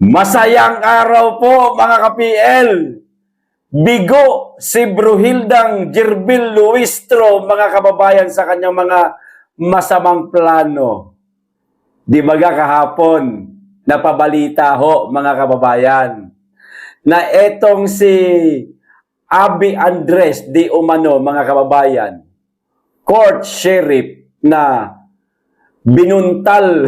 Masayang araw po mga ka-PL. Bigo si Bruhildang Jerbil Luistro mga kababayan sa kanyang mga masamang plano. Di ba kahapon napabalita ho mga kababayan na etong si Aby Andres di umano mga kababayan, court sheriff na binuntal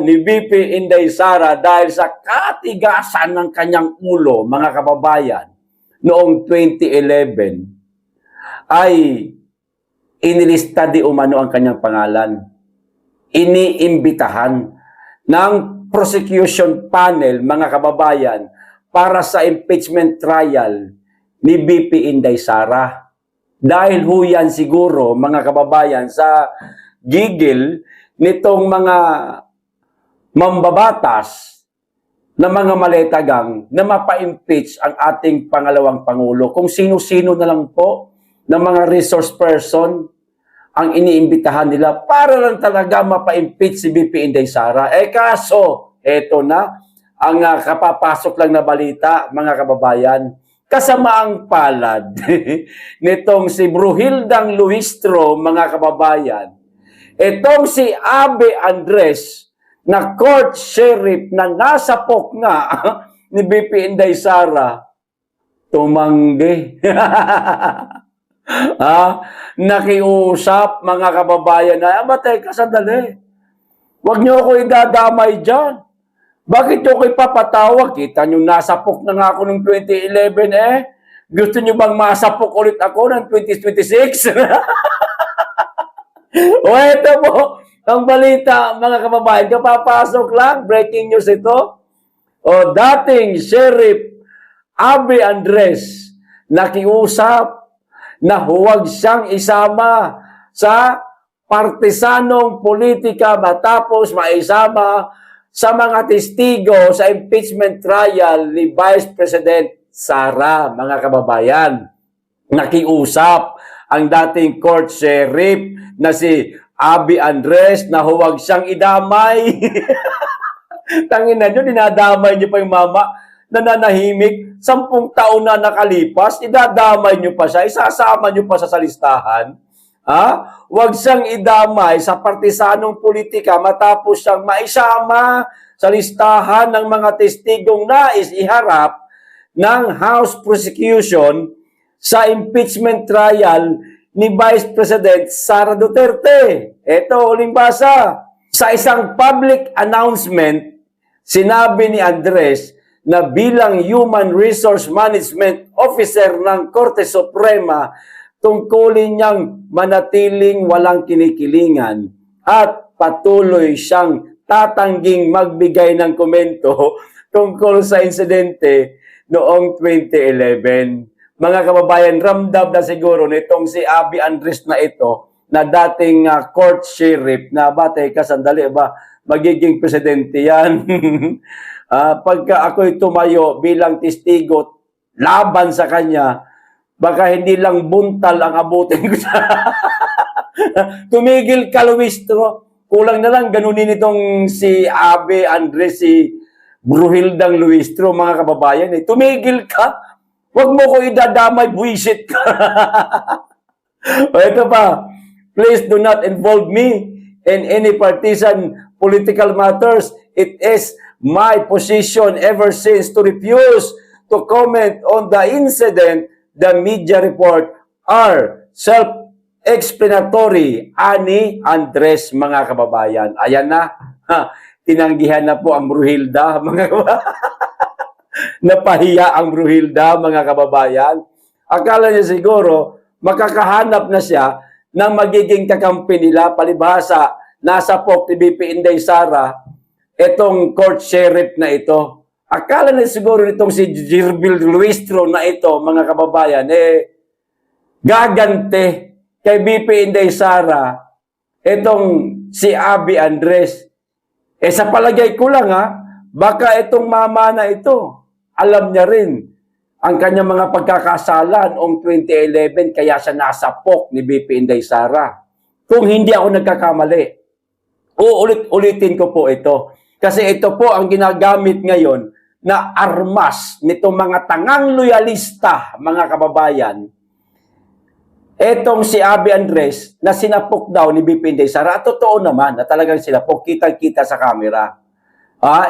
ni BP Inday Sara dahil sa katigasan ng kanyang ulo, mga kababayan, noong 2011, ay inilista di umano ang kanyang pangalan. Iniimbitahan ng prosecution panel, mga kababayan, para sa impeachment trial ni BP Inday Sara. Dahil huyan siguro, mga kababayan, sa gigil nitong mga mambabatas na mga maletagang na mapa-impeach ang ating pangalawang Pangulo. Kung sino-sino na lang po ng mga resource person ang iniimbitahan nila para lang talaga mapa-impeach si BP Inday Sara. Kaso, eto na ang kapapasok lang na balita, mga kababayan. Kasamaang palad nitong si Bruhildang Luistro, mga kababayan. Itong si Aby Andres na court sheriff na nasapok nga ni BP Inday Sara, tumanggi. Nakiusap, mga kababayan, na, teka, sandali. Huwag niyo ako idadamay dyan. Bakit niyo ako ipapatawag? Kita niyo, nasapok na nga ako noong 2011 Gusto niyo bang masapok ulit ako ng 2026? O ito po, ang balita, mga kababayan, kapapasok lang, breaking news ito. O dating Sheriff Aby Andres, nakiusap na huwag siyang isama sa partisanong politika matapos maisama sa mga testigo sa impeachment trial ni Vice President Sara, mga kababayan. Nakiusap ang dating court sheriff na si Aby Andres na huwag siyang idamay. Tangina nyo, dinadamay nyo pa yung mama na nanahimik. 10 taon na nakalipas, idadamay nyo pa siya, isasama nyo pa sa listahan. Huwag siyang idamay sa partisanong politika matapos siyang maisama sa listahan ng mga testigong nais iharap ng House prosecution sa impeachment trial ni Vice President Sara Duterte. Ito, uling basa. Sa isang public announcement, sinabi ni Andres na bilang Human Resource Management Officer ng Korte Suprema, tungkulin niyang manatiling walang kinikilingan at patuloy siyang tatangging magbigay ng komento tungkol sa insidente noong 2011. Mga kababayan, ramdam na siguro nitong si Aby Andres na ito, na dating court sheriff, na batay ka, sandali ba, magiging presidente yan. Pagka ako'y tumayo bilang testigo laban sa kanya, baka hindi lang buntal ang abutin ko siya. Tumigil ka, Luistro. Kulang na lang ganunin itong si Aby Andres, si Bruhildang Luistro, mga kababayan. Tumigil ka. Huwag mo ko idadamay, buwisit ka. O ito pa, please do not involve me in any partisan political matters. It is my position ever since to refuse to comment on the incident. The media report are self-explanatory. Ani Andres, mga kababayan. Ayan na. Tinanggihan na po ang Bruhilda, mga kababayan. Napahiya ang Bruhilda, mga kababayan. Akala niya siguro, makakahanap na siya ng magiging kakampi nila, palibhasa, nasapok ni BP Inday Sara, itong court sheriff na ito. Akala niya siguro nitong si Jerbil Luistro na ito, mga kababayan, gagante kay BP Inday Sara, itong si Aby Andres. Sa palagay ko lang baka itong mama na ito, alam niya rin ang kanyang mga pagkakasala noong 2011 kaya siya nasapok ni BP Inday Sara. Kung hindi ako nagkakamali, uulit-ulitin ko po ito. Kasi ito po ang ginagamit ngayon na armas nitong mga tangang loyalista, mga kababayan. Etong si Abby Andres na sinapok daw ni BP Inday Sara, at totoo naman na talagang sinapok, kitang-kita sa camera.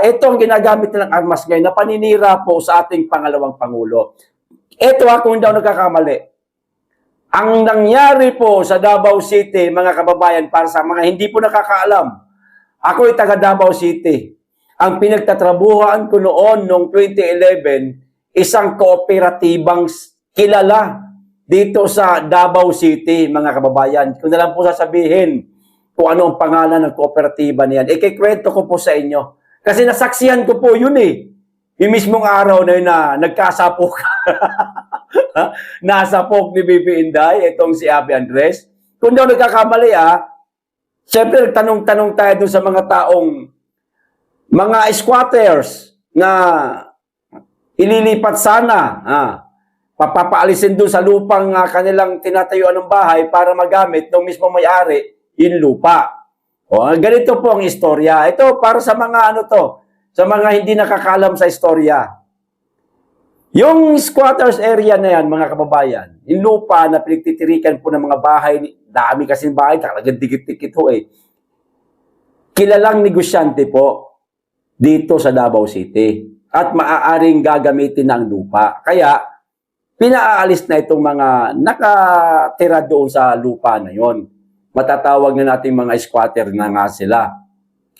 Ito ang ginagamit nilang armas ngayon na paninira po sa ating pangalawang Pangulo. Ito kung hindi ako nagkakamali. Ang nangyari po sa Davao City, mga kababayan, para sa mga hindi po nakakaalam, ako ay taga Davao City. Ang pinagtatrabuhan ko noon noong 2011, isang kooperatibang kilala dito sa Davao City, mga kababayan. Kung na lang po sasabihin kung ano ang pangalan ng kooperatiba niyan, ikikwento ko po sa inyo. Kasi nasaksihan ko po yun eh. Yung mismong araw na yun na nagkasapok. Nasapok ni BP Inday, itong si Abby Andres. Kung daw nagkakamali siyempre nagtanong-tanong tayo dun sa mga taong, mga squatters na ililipat sana, papaalisin dun sa lupang kanilang tinatayuan ng bahay para magamit ng mismo may-ari yung lupa. Ganito po ang istorya. Ito para sa mga sa mga hindi nakakalam sa istorya. Yung squatters area na yan, mga kababayan, yung lupa na pinagtitirikan po ng mga bahay, dami kasing bahay, talagang dikit-dikit ho eh. Kilalang negosyante po dito sa Davao City at maaaring gagamitin ng lupa. Kaya, pinaalis na itong mga nakatira doon sa lupa na yon. Matatawag na natin mga squatter na nga sila.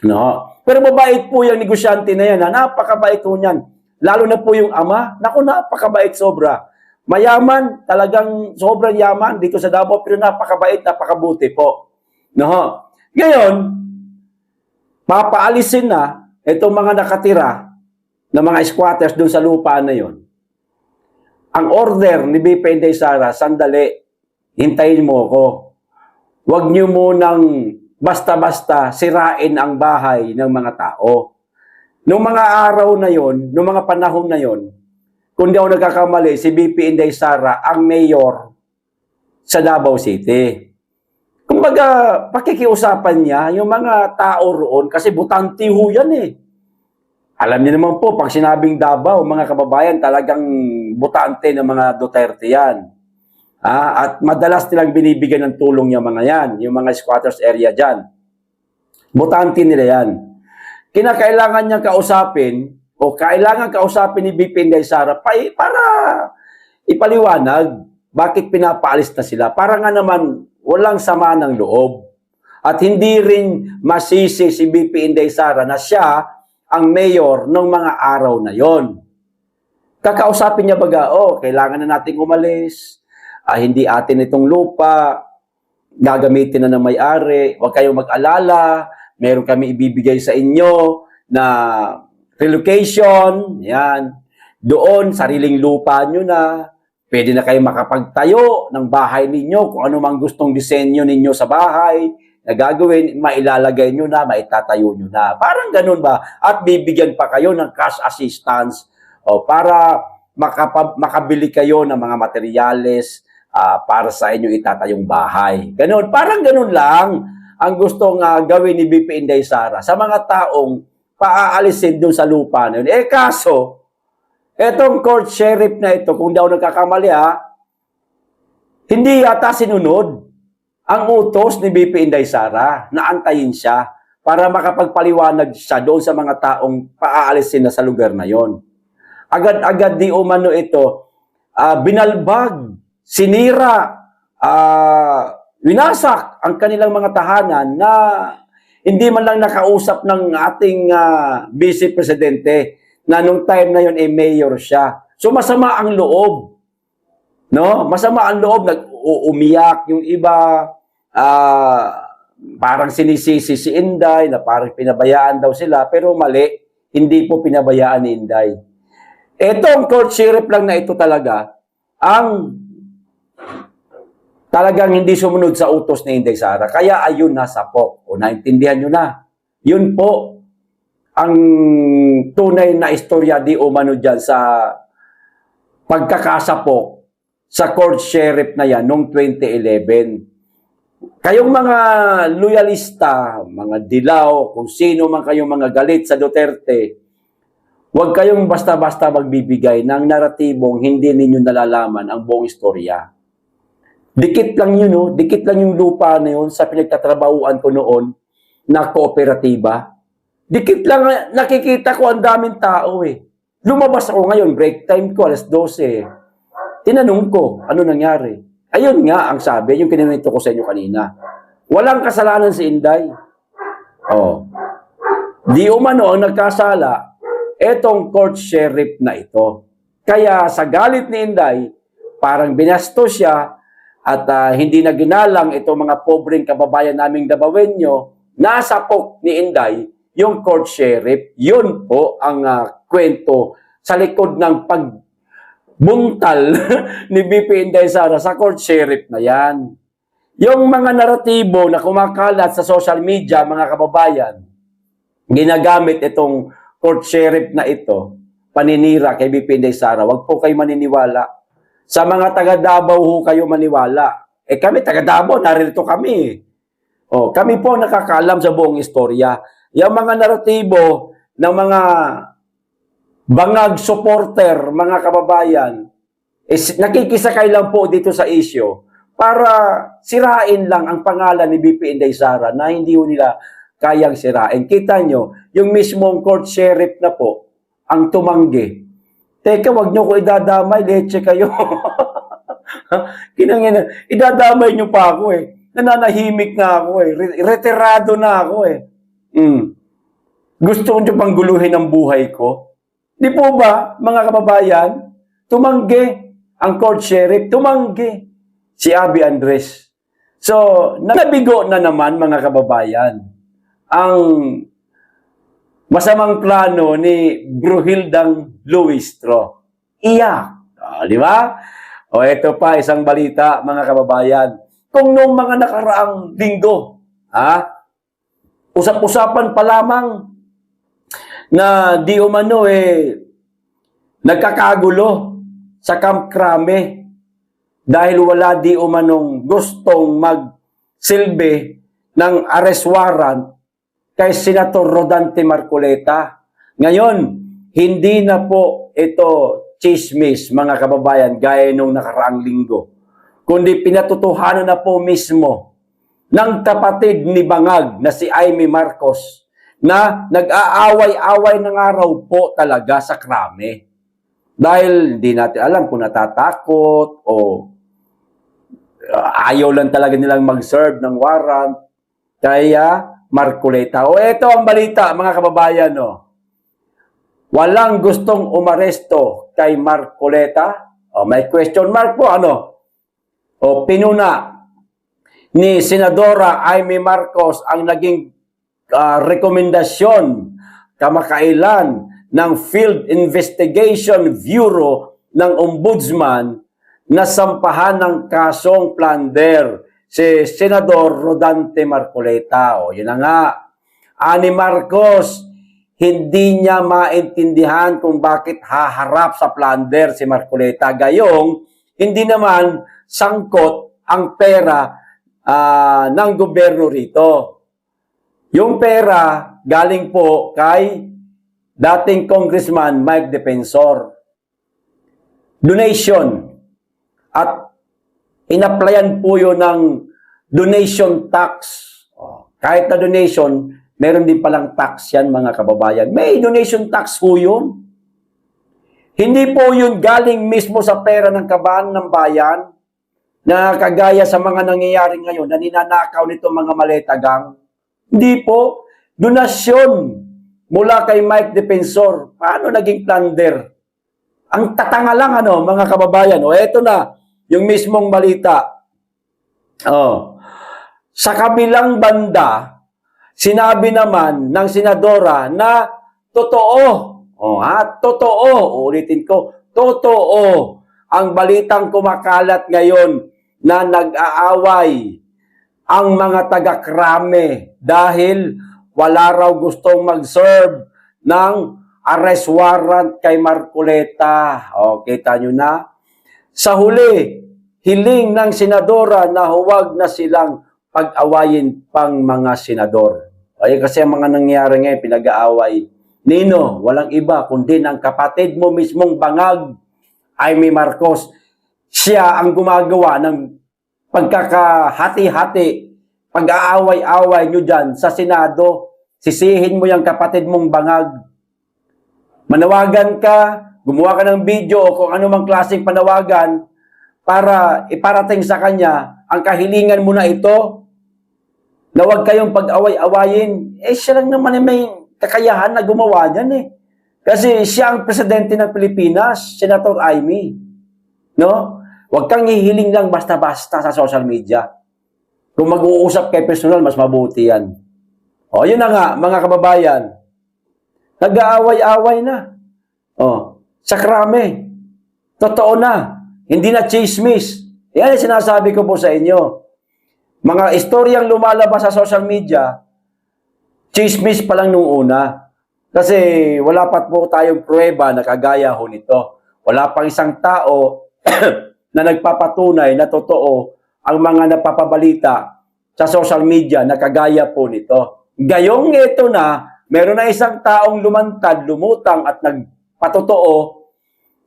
No? Pero mabait po yung negosyante na yan. Napakabait po niyan. Lalo na po yung ama. Naku, napakabait sobra. Mayaman, talagang sobrang yaman dito sa Davao, pero napakabait, napakabuti po. No? Ngayon, papaalisin na itong mga nakatira na mga squatters doon sa lupa na yon. Ang order ni BP Inday Sara, sandali, hintayin mo ko. Huwag niyo munang basta-basta sirain ang bahay ng mga tao. Noong mga araw na yon, noong mga panahon na yon, kung di ako nagkakamali, si BP Inday Sara ang mayor sa Davao City. Kumbaga, pakikiusapan niya yung mga tao roon kasi butante ho yan eh. Alam niyo naman po, pag sinabing Davao, mga kababayan, talagang butante ng mga Duterte yan. At madalas nilang binibigyan ng tulong yung mga yan, yung mga squatters area dyan. Butante nila yan. Kinakailangan niyang kausapin, o kailangan kausapin ni BP Inday Sara para ipaliwanag bakit pinapaalis na sila. Para nga naman walang sama ng loob. At hindi rin masisi si BP Inday Sara na siya ang mayor ng mga araw na yon. Kakausapin niya baga, kailangan na nating umalis. Hindi atin itong lupa, gagamitin na ng may-ari, huwag kayong mag-alala, meron kami ibibigay sa inyo na relocation, yan. Doon, sariling lupa nyo na, pwede na kayo makapagtayo ng bahay ninyo, kung ano mang gustong disenyo ninyo sa bahay, na gagawin, mailalagay nyo na, maitatayo nyo na. Parang ganun ba? At bibigyan pa kayo ng cash assistance para makabili kayo ng mga materyales para sa inyo itatayong bahay. Ganun. Parang ganun lang ang gustong gawin ni BP Inday Sara sa mga taong paaalisin doon sa lupa na yun. Kaso, etong court sheriff na ito, kung daw nagkakamali hindi yata sinunod ang utos ni BP Inday Sara na antayin siya para makapagpaliwanag siya doon sa mga taong paaalisin na sa lugar na yon. Agad-agad di umano ito, binalbag, sinira, winasak ang kanilang mga tahanan na hindi man lang nakausap ng ating vice presidente na nung time na yon mayor siya. So masama ang loob. No? Masama ang loob, nag-umiyak yung iba, parang sinisisi si Inday na parang pinabayaan daw sila, pero mali, hindi po pinabayaan ni Inday. Etong court sheriff lang na ito talaga ang talagang hindi sumunod sa utos ni Inday Sara. Kaya ayun, nasapok. O naintindihan nyo na. Yun po ang tunay na istorya di umano dyan sa pagkakasapok sa court sheriff na yan noong 2011. Kayong mga loyalista, mga dilaw, kung sino man kayong mga galit sa Duterte, huwag kayong basta-basta magbibigay ng naratibong hindi ninyo nalalaman ang buong istorya. Dikit lang yun, no? Dikit lang yung lupa na yun sa pinagtatrabahuan ko noon na kooperatiba. Dikit lang, nakikita ko ang daming tao eh. Lumabas ako ngayon, break time ko, alas 12. Tinanong ko, ano nangyari? Ayun nga ang sabi, yung kininito ko sa inyo kanina. Walang kasalanan si Inday. Oh. Di umano ang nagkasala, etong court sheriff na ito. Kaya sa galit ni Inday, parang binastos siya at hindi na ginalang itong mga pobreng kababayan naming Dabawenyo, nasapok ni Inday yung court sheriff. Yun po ang kwento sa likod ng buntal ni BP Inday Sara sa court sheriff na yan. Yung mga naratibo na kumakalat sa social media, mga kababayan, ginagamit itong court sheriff na ito, paninira kay BP Inday Sara. Huwag po kayo maniniwala. Sa mga taga Davao ho kayo maniwala. Kami taga Davao, narito kami. Kami po nakakaalam sa buong istorya. Yung mga naratibo ng mga bangag supporter, mga kababayan, nakikisakay lang po dito sa issue para sirain lang ang pangalan ni BP Inday Sara na hindi nila kayang sirain. Kita nyo, yung mismong court sheriff na po, ang tumanggi. Teka, wag nyo ko idadamay, leche kayo. Kinangina, idadamay nyo pa ako eh. Nananahimik na ako eh. Retirado na ako eh. Gusto nyo pang guluhin ang buhay ko? Di po ba, mga kababayan, tumanggi ang court sheriff, tumanggi si Abby Andres. So, nabigo na naman, mga kababayan, ang masamang plano ni Bruhildang Luistro. Iyak. Di ba? Ito pa, isang balita, mga kababayan. Kung noong mga nakaraang linggo, usap-usapan pa lamang na di umano nagkakagulo sa Camp Crame dahil wala di umanong gustong magsilbi ng arrest warrant kay Senator Rodante Marcoleta. Ngayon, hindi na po ito chismis, mga kababayan, gaya nung nakaraang linggo, kundi pinatutuhanan na po mismo ng kapatid ni Bangag na si Amy Marcos na nag-aaway-away ng araw po talaga sa Krame. Dahil hindi natin alam kung natatakot o ayaw lang talaga nilang mag-serve ng warrant. Kaya Marcoleta. Ito ang balita, mga kababayan. Walang gustong umaresto kay Marcoleta. May question mark po. Pinuna ni Senadora Amy Marcos ang naging rekomendasyon kamakailan ng Field Investigation Bureau ng Ombudsman na sampahan ng kasong plunder si Senador Rodante Marcoleta. Yun na nga. Ani Marcos, hindi niya maintindihan kung bakit haharap sa plunder si Marcoleta. Gayong, hindi naman sangkot ang pera ng gobyerno rito. Yung pera galing po kay dating Congressman Mike Defensor. Donation. At in-applyan po yun ng donation tax. Kahit na donation, meron din palang tax yan, mga kababayan. May donation tax po yun. Hindi po yun galing mismo sa pera ng kaban ng bayan na kagaya sa mga nangyayari ngayon na ninanakaw nito mga maletagang. Hindi po. Donasyon mula kay Mike Defensor. Paano naging plunder? Ang tatanga lang, mga kababayan. Eto na, yung mismong balita. Sa kabilang banda, sinabi naman ng senadora na totoo. Totoo. Ulitin ko, totoo ang balitang kumakalat ngayon na nag-aaway ang mga taga-Krame dahil wala raw gustong mag-serve ng arrest warrant kay Marcoleta. Kita nyo na. Sa huli, hiling ng senadora na huwag na silang pag-awayin pang mga senador. Ay, kasi ang mga nangyayari ngayon, pinag-aaway. Nino, walang iba, kundi ang kapatid mo mismong bangag, Amy Marcos. Siya ang gumagawa ng pagkakahati-hati, pag-aaway-away nyo dyan sa Senado. Sisihin mo yung kapatid mong bangag. Manawagan ka, gumawa ka ng video o kung ano mang klaseng panawagan para iparating sa kanya ang kahilingan mo na ito na huwag kayong pag-away-awayin. Siya lang naman may kakayahan na gumawa niyan Kasi siya ang presidente ng Pilipinas, Senator Amy. No? Huwag kang hihiling lang basta-basta sa social media. Kung mag-uusap kay personal, mas mabuti yan. O, yun na nga, mga kababayan. Nag-aaway-away na. O, sa krame. Totoo na. Hindi na chismis. Yan ang sinasabi ko po sa inyo. Mga istoryang lumalabas sa social media, chismis pa lang nung una. Kasi wala pa po tayong pruweba na kagaya ho nito. Wala pang isang tao na nagpapatunay na totoo ang mga napapabalita sa social media na kagaya po nito. Gayong ito na, meron na isang taong lumantad, lumutang at nagpatotoo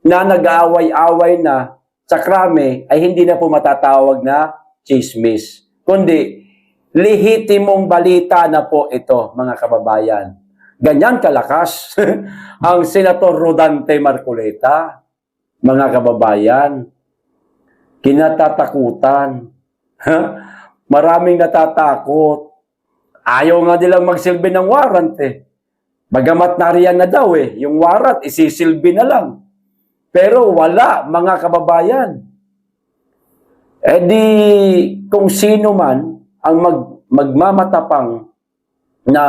na nag-aaway-away na sa krame ay hindi na po matatawag na chismis. Kundi, lehitimong balita na po ito, mga kababayan. Ganyan kalakas ang Senator Rodante Marcoleta, mga kababayan. Kinatatakutan. Maraming natatakot. Ayaw nga nilang magsilbi ng warrant Bagamat nariyan na daw yung warrant, isisilbi na lang. Pero wala, mga kababayan. Di kung sino man ang magmamatapang na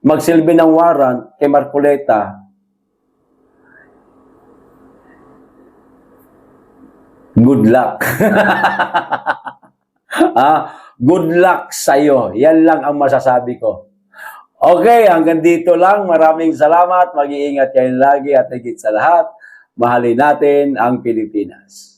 magsilbi ng warrant kay Marcoleta, good luck. Good luck sa'yo. Yan lang ang masasabi ko. Okay, hanggang dito lang. Maraming salamat. Mag-iingat kayo lagi at higit sa lahat, mahalin natin ang Pilipinas.